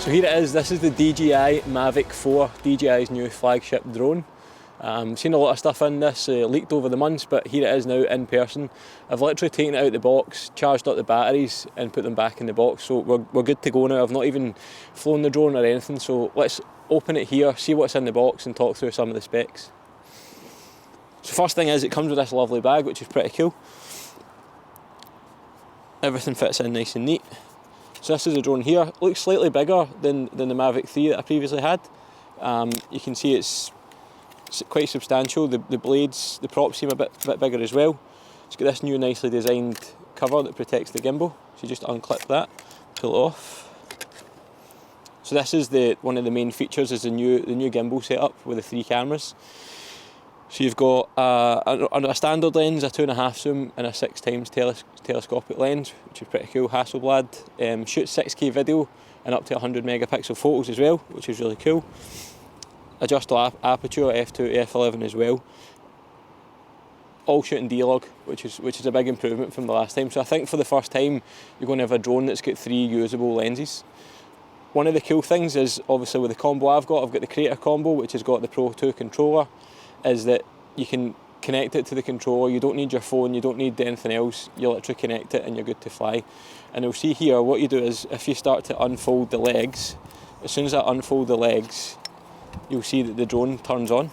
So here it is, this is the DJI Mavic 4, DJI's new flagship drone. Seen a lot of stuff in this, leaked over the months, but here it is now in person. I've literally taken it out of the box, charged up the batteries and put them back in the box, so we're good to go now. I've not even flown the drone or anything, so let's open it here, see what's in the box and talk through some of the specs. So first thing is, it comes with this lovely bag, which is pretty cool. Everything fits in nice and neat. So this is the drone here. Looks slightly bigger than the Mavic 3 that I previously had. You can see it's quite substantial. The blades, the props seem a bit bigger as well. It's got this new nicely designed cover that protects the gimbal. So you just unclip that, pull it off. So this is one of the main features, is the new gimbal setup with the 3 cameras. So you've got a standard lens, a 2.5 zoom and a 6x telescopic lens, which is pretty cool. Hasselblad. Shoots 6K video and up to 100 megapixel photos as well, which is really cool. Adjustable aperture, f2 to f11 as well. All shooting D-Log, which is a big improvement from the last time. So I think for the first time you're going to have a drone that's got 3 usable lenses. One of the cool things is, obviously with the combo I've got the Creator combo, which has got the Pro 2 controller, is that you can connect it to the controller. You don't need your phone, you don't need anything else. You literally connect it and you're good to fly. And you'll see here, what you do is, if you start to unfold the legs, as soon as I unfold the legs, you'll see that the drone turns on.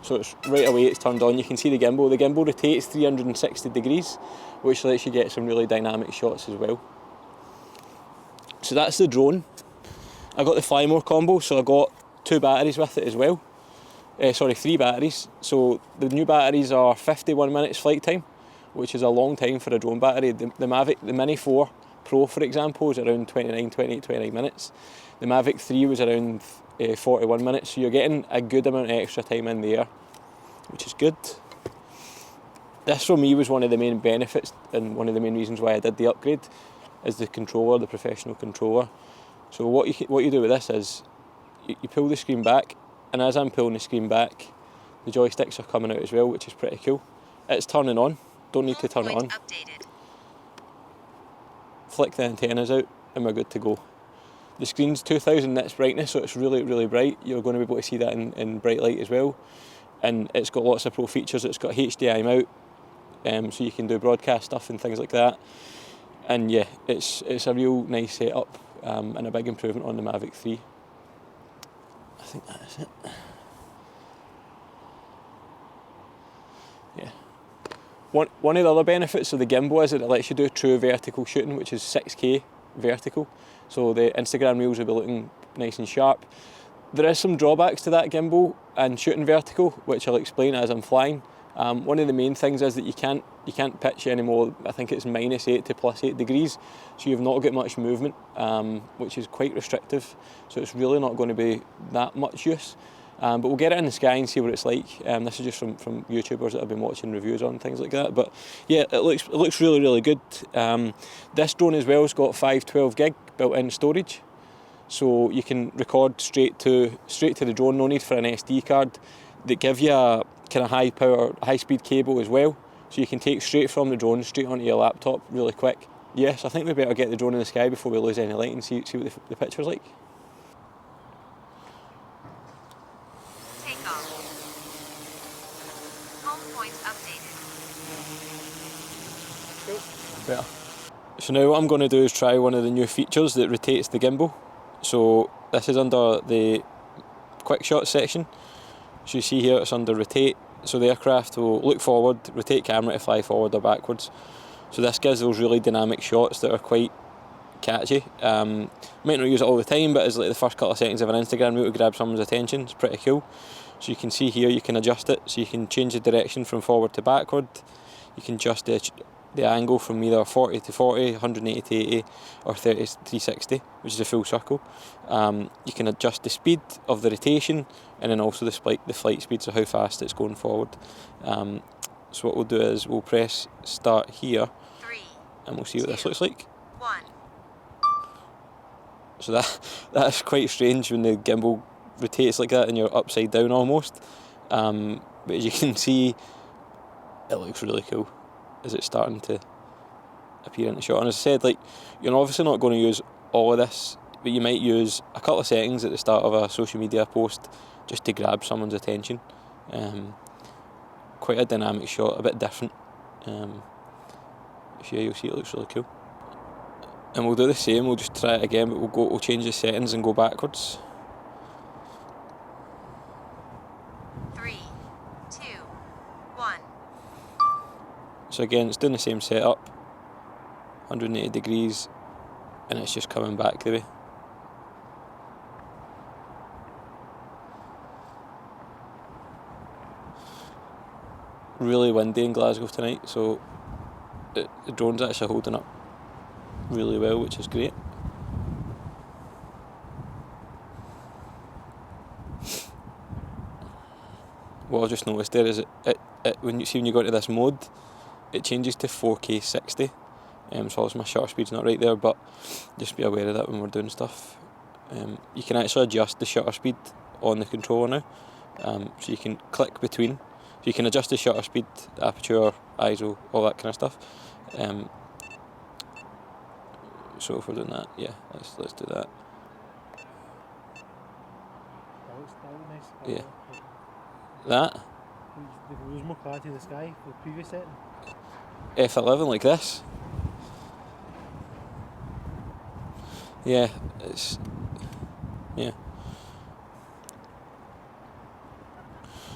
So it's right away, it's turned on. You can see the gimbal. The gimbal rotates 360 degrees, which lets you get some really dynamic shots as well. So that's the drone. I got the Fly More combo, so I got 2 batteries with it as well. 3 batteries. So the new batteries are 51 minutes flight time, which is a long time for a drone battery. The Mavic, the Mini 4 Pro, for example, is around 29 minutes. The Mavic 3 was around 41 minutes, so you're getting a good amount of extra time in the air, which is good. This for me was one of the main benefits and one of the main reasons why I did the upgrade, is the controller, the professional controller. So what you do with this is, you pull the screen back, and as I'm pulling the screen back, the joysticks are coming out as well, which is pretty cool. It's turning on, don't need to turn it on. Updated. Flick the antennas out and we're good to go. The screen's 2000 nits brightness, so it's really, really bright. You're going to be able to see that in bright light as well. And it's got lots of pro features. It's got HDMI out, so you can do broadcast stuff and things like that. And yeah, it's a real nice setup and a big improvement on the Mavic 3. I think that is it. Yeah. One of the other benefits of the gimbal is that it lets you do true vertical shooting, which is 6K vertical. So the Instagram reels will be looking nice and sharp. There is some drawbacks to that gimbal and shooting vertical, which I'll explain as I'm flying. One of the main things is that you can't pitch anymore. I think it's -8 to +8 degrees, so you've not got much movement, which is quite restrictive. So it's really not going to be that much use. But we'll get it in the sky and see what it's like. This is just from YouTubers that I've been watching reviews on, things like that. But yeah, it looks really, really good. This drone as well has got 512 gig built-in storage, so you can record straight to the drone. No need for an SD card. They give you a kind of high-speed cable as well, so you can take straight from the drone straight onto your laptop really quick. Yes, I think we better get the drone in the sky before we lose any light and see what the picture's like. Better. So now what I'm going to do is try one of the new features that rotates the gimbal. So this is under the quick shot section. So you see here it's under rotate. So the aircraft will look forward, rotate camera to fly forward or backwards. So this gives those really dynamic shots that are quite catchy. Might not use it all the time, but as like the first couple of seconds of an Instagram reel to grab someone's attention. It's pretty cool. So you can see here, you can adjust it. So you can change the direction from forward to backward. You can adjust the angle from either 40 to 40, 180 to 80, or 30 to 360, which is a full circle. You can adjust the speed of the rotation, and then also the flight speed, so how fast it's going forward. So what we'll do is we'll press start here, and we'll see what this looks like. 1. So that's quite strange when the gimbal rotates like that and you're upside down almost. But as you can see, it looks really cool as it's starting to appear in the shot. And as I said, like, you're obviously not going to use all of this, but you might use a couple of settings at the start of a social media post just to grab someone's attention. Quite a dynamic shot, a bit different. So yeah, you'll see it looks really cool. And we'll do the same, we'll just try it again, but we'll change the settings and go backwards. 3, 2, 1. So again, it's doing the same setup, 180 degrees, and it's just coming back the way. Really windy in Glasgow tonight, so the drone's actually holding up really well, which is great. What I've just noticed there is when you go into this mode, it changes to 4K 60. So obviously my shutter speed's not right there, but just be aware of that when we're doing stuff. You can actually adjust the shutter speed on the controller now, so you can click between. So you can adjust the shutter speed, the aperture, ISO, all that kind of stuff. So if we're doing that, yeah, let's do that. That looks nice. Yeah. That? There's more clarity in the sky for the previous setting. F11 like this. Yeah, yeah.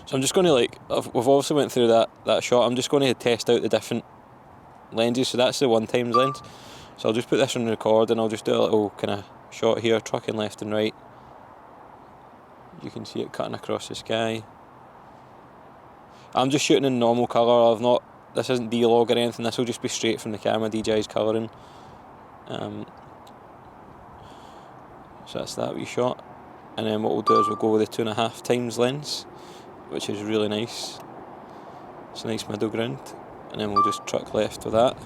So I'm just going to we've obviously went through that shot. I'm just going to test out the different lenses. So that's the 1x lens. So I'll just put this on record and I'll just do a little kind of shot here, trucking left and right. You can see it cutting across the sky. I'm just shooting in normal colour. This isn't D-Log or anything. This will just be straight from the camera. DJI's colouring. So that's that wee shot. And then what we'll do is we'll go with the 2.5x lens, which is really nice. It's a nice middle ground. And then we'll just truck left with that.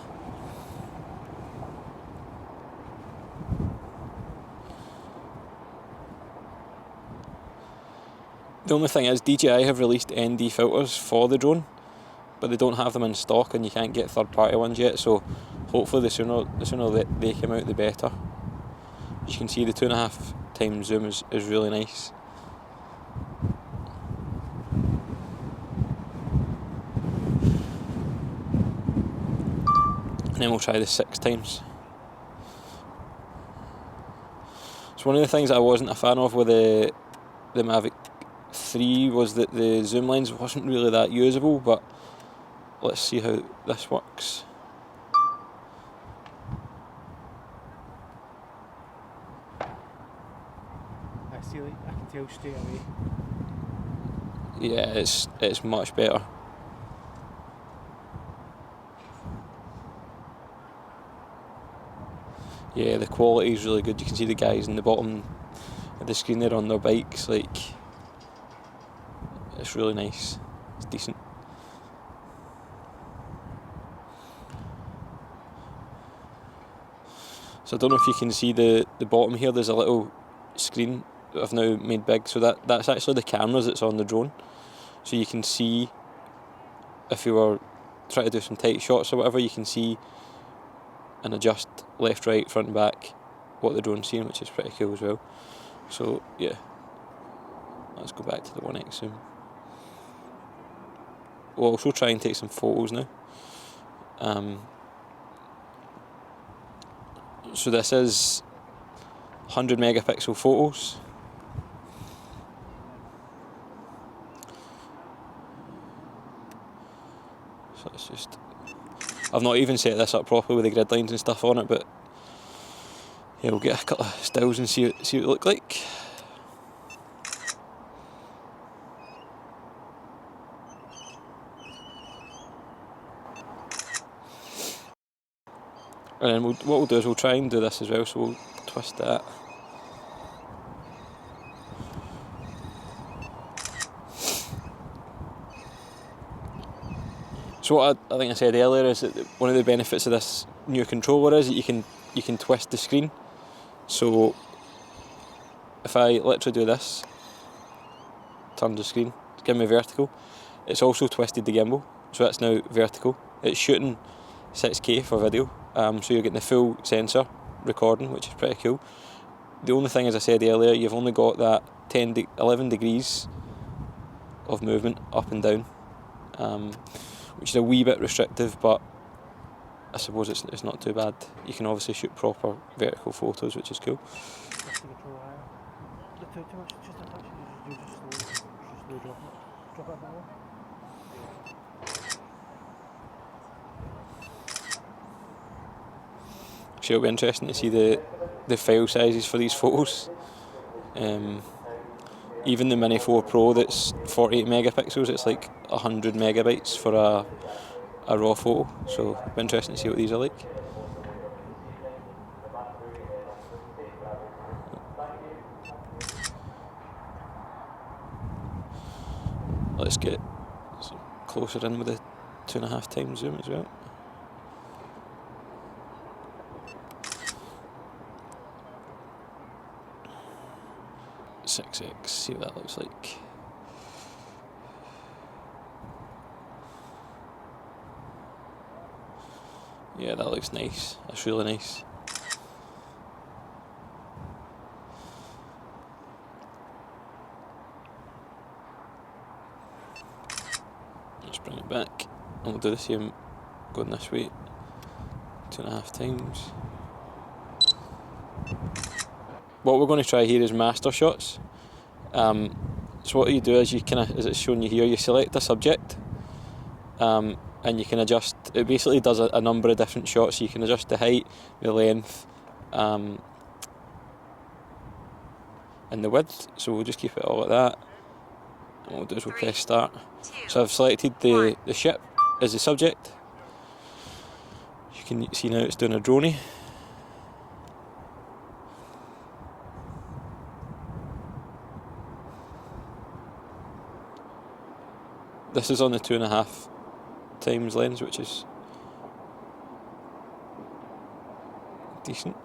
The only thing is DJI have released ND filters for the drone, but they don't have them in stock and you can't get third-party ones yet, so hopefully the sooner they come out the better. As you can see, the 2.5x zoom is really nice. And then we'll try the 6x. So one of the things I wasn't a fan of with the Mavic 3 was that the zoom lens wasn't really that usable, but let's see how this works. I can tell straight away. Yeah, it's much better. Yeah, the quality is really good. You can see the guys in the bottom of the screen there on their bikes, it's really nice. It's decent. So I don't know if you can see the bottom here, there's a little screen that I've now made big, so that's actually the cameras that's on the drone. So you can see, if you were trying to do some tight shots or whatever, you can see and adjust left, right, front and back what the drone's seeing, which is pretty cool as well. So yeah, let's go back to the 1x zoom. We'll also try and take some photos now. So this is 100 megapixel photos. So it's just, I've not even set this up properly with the grid lines and stuff on it, but yeah, we'll get a couple of stills and see what it look like. And then what we'll do is we'll try and do this as well, so we'll twist that. So what I think I said earlier is that one of the benefits of this new controller is that you can twist the screen. So if I literally do this, turn the screen, give me vertical, it's also twisted the gimbal, so that's now vertical. It's shooting 6K for video, so you're getting the full sensor, recording, which is pretty cool. The only thing, as I said earlier, you've only got that 11 degrees of movement up and down, which is a wee bit restrictive, but I suppose it's not too bad. You can obviously shoot proper vertical photos, which is cool. That's the control higher. Too much, just a touch. You just slow drop it. Drop it a bit more. So it'll be interesting to see the file sizes for these photos. Even the Mini 4 Pro that's 48 megapixels, it's like 100 megabytes for a raw photo. So it'll be interesting to see what these are like. Let's get closer in with the 2.5 times zoom as well. .6x, see what that looks like. Yeah, that looks nice. That's really nice. Let's bring it back, and we'll do the same going this way. 2.5 times. What we're going to try here is master shots. So what you do is you kind of, as it's shown you here, you select a subject, and you can adjust. It basically does a number of different shots. So you can adjust the height, the length, and the width. So we'll just keep it all like that. And what we'll do is we'll press start. So I've selected the ship as the subject. You can see now it's doing a droney. This is on the 2.5 times lens, which is decent.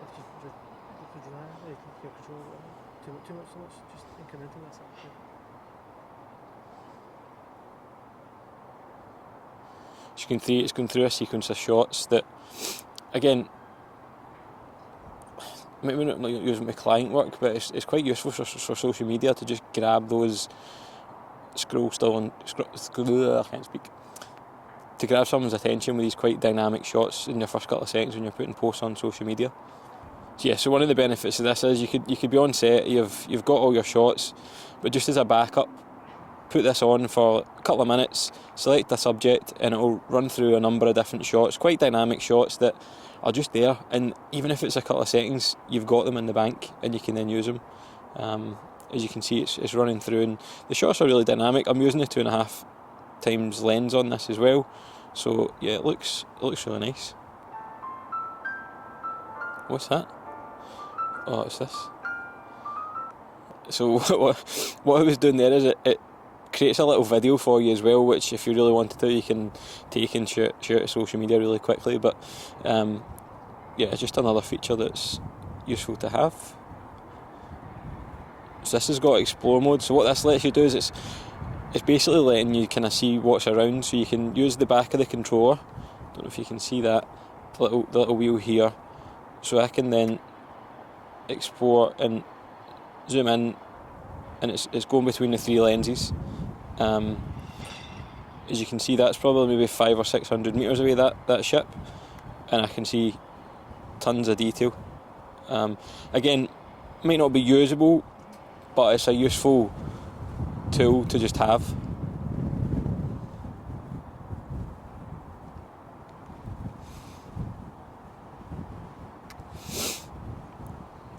That's nice. If you your control too much, just incremental. That's it. As you can see, it's going through a sequence of shots that, again, maybe not using my client work, but it's quite useful for social media to just grab those, I can't speak, to grab someone's attention with these quite dynamic shots in your first couple of seconds when you're putting posts on social media. So yeah, so one of the benefits of this is you could be on set, you've got all your shots, but just as a backup, put this on for a couple of minutes, select a subject, and it'll run through a number of different shots, quite dynamic shots that are just there, and even if it's a couple of seconds, you've got them in the bank and you can then use them. As you can see, it's running through, and the shots are really dynamic. I'm using the 2.5 times lens on this as well, so yeah, it looks really nice. What's that? Oh, it's this. So what I was doing there is it creates a little video for you as well, which if you really wanted to, you can take and share it to social media really quickly. But yeah, it's just another feature that's useful to have. So this has got explore mode. So what this lets you do is it's basically letting you kind of see what's around. So you can use the back of the controller. Don't know if you can see that the little wheel here. So I can then explore and zoom in, and it's going between the 3 lenses. As you can see, that's probably maybe 500 or 600 metres away, that ship, and I can see tons of detail. Again, might not be usable, but it's a useful tool to just have.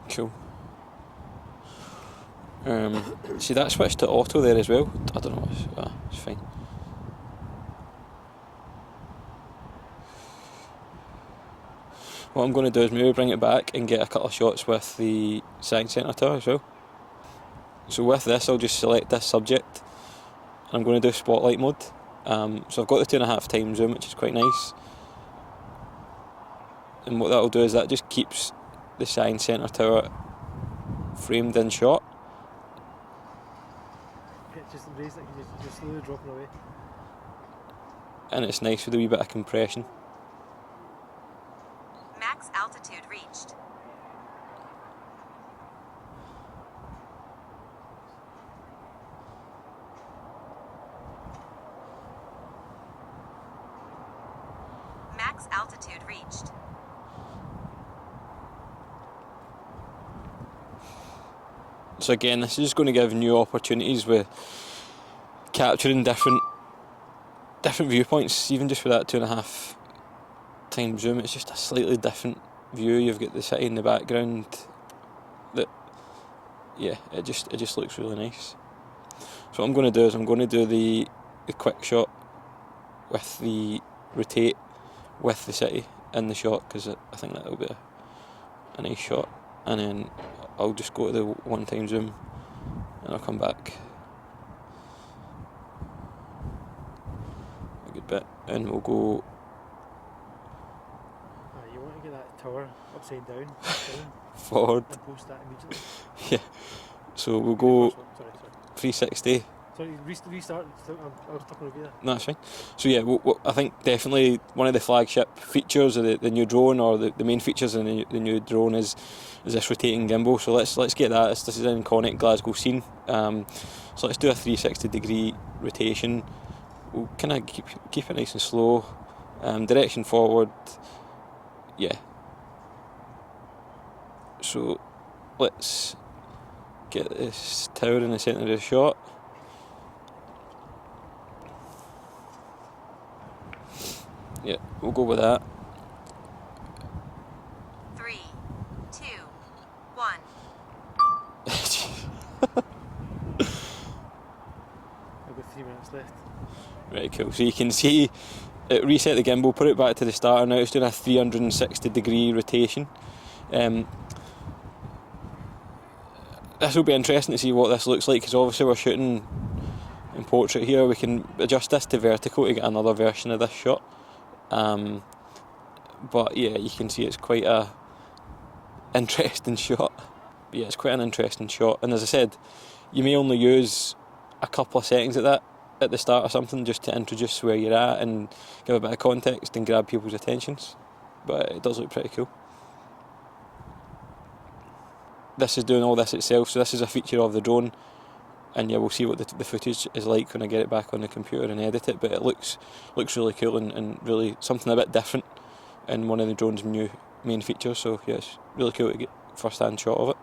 Cool. See, that switched to auto there as well. I don't know, it's fine. What I'm going to do is maybe bring it back and get a couple of shots with the SAG Centre tower as well. So with this, I'll just select this subject, and I'm going to do spotlight mode. So I've got the 2.5 times zoom, which is quite nice. And what that'll do is that just keeps the SAG Centre tower framed in shot. Just raise it, you're slowly dropping away. And it's nice with a wee bit of compression. Max altitude reached. Max altitude reached. So again, this is just going to give new opportunities with capturing different viewpoints, even just with that 2.5 times zoom. It's just a slightly different view. You've got the city in the background. That, yeah, it just looks really nice. So what I'm going to do is I'm going to do the quick shot with the rotate with the city in the shot, because I think that'll be a nice shot, and then I'll just go to the 1 time zoom and I'll come back a good bit and we'll go. You want to get that tower upside down, Forward. and post that immediately. Yeah, so we'll go Sorry. 360. Sorry, restart. I was talking over you there. No, that's fine. So yeah, I think definitely one of the flagship features of the new drone, or the main features in the new drone is this rotating gimbal. So let's get that. This is an iconic Glasgow scene. So let's do a 360-degree rotation. We'll kind of keep it nice and slow. Direction forward. Yeah. So let's get this tower in the centre of the shot. Yeah, we'll go with that. 3, 2, 1. I've got 3 minutes left. Right, cool. So you can see it reset the gimbal, put it back to the starter. Now it's doing a 360-degree rotation. This will be interesting to see what this looks like, because obviously we're shooting in portrait here. We can adjust this to vertical to get another version of this shot. But yeah, you can see it's quite a interesting shot. Yeah, it's quite an interesting shot, and as I said, you may only use a couple of seconds of that at the start or something, just to introduce where you're at and give a bit of context and grab people's attentions. But it does look pretty cool. This is doing all this itself, so this is a feature of the drone, and yeah, we'll see what the footage is like when I get it back on the computer and edit it. But it looks really cool and really something a bit different in one of the drone's new main features. So yeah, it's really cool to get first-hand shot of it.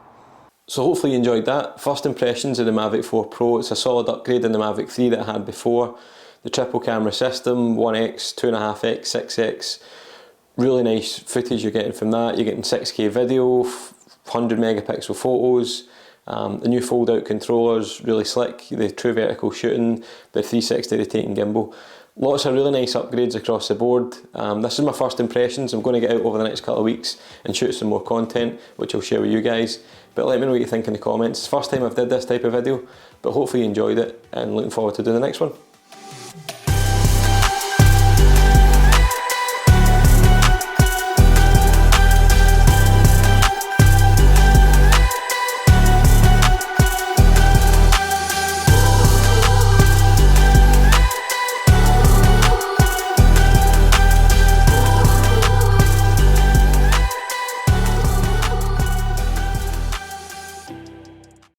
So hopefully you enjoyed that. First impressions of the Mavic 4 Pro. It's a solid upgrade in the Mavic 3 that I had before. The triple camera system, 1x, 2.5x, 6x. Really nice footage you're getting from that. You're getting 6K video, 100 megapixel photos. The new fold-out controllers, really slick. The true vertical shooting, the 360 rotating gimbal. Lots of really nice upgrades across the board. This is my first impressions. I'm going to get out over the next couple of weeks and shoot some more content, which I'll share with you guys. But let me know what you think in the comments. It's the first time I've did this type of video, but hopefully you enjoyed it, and looking forward to doing the next one.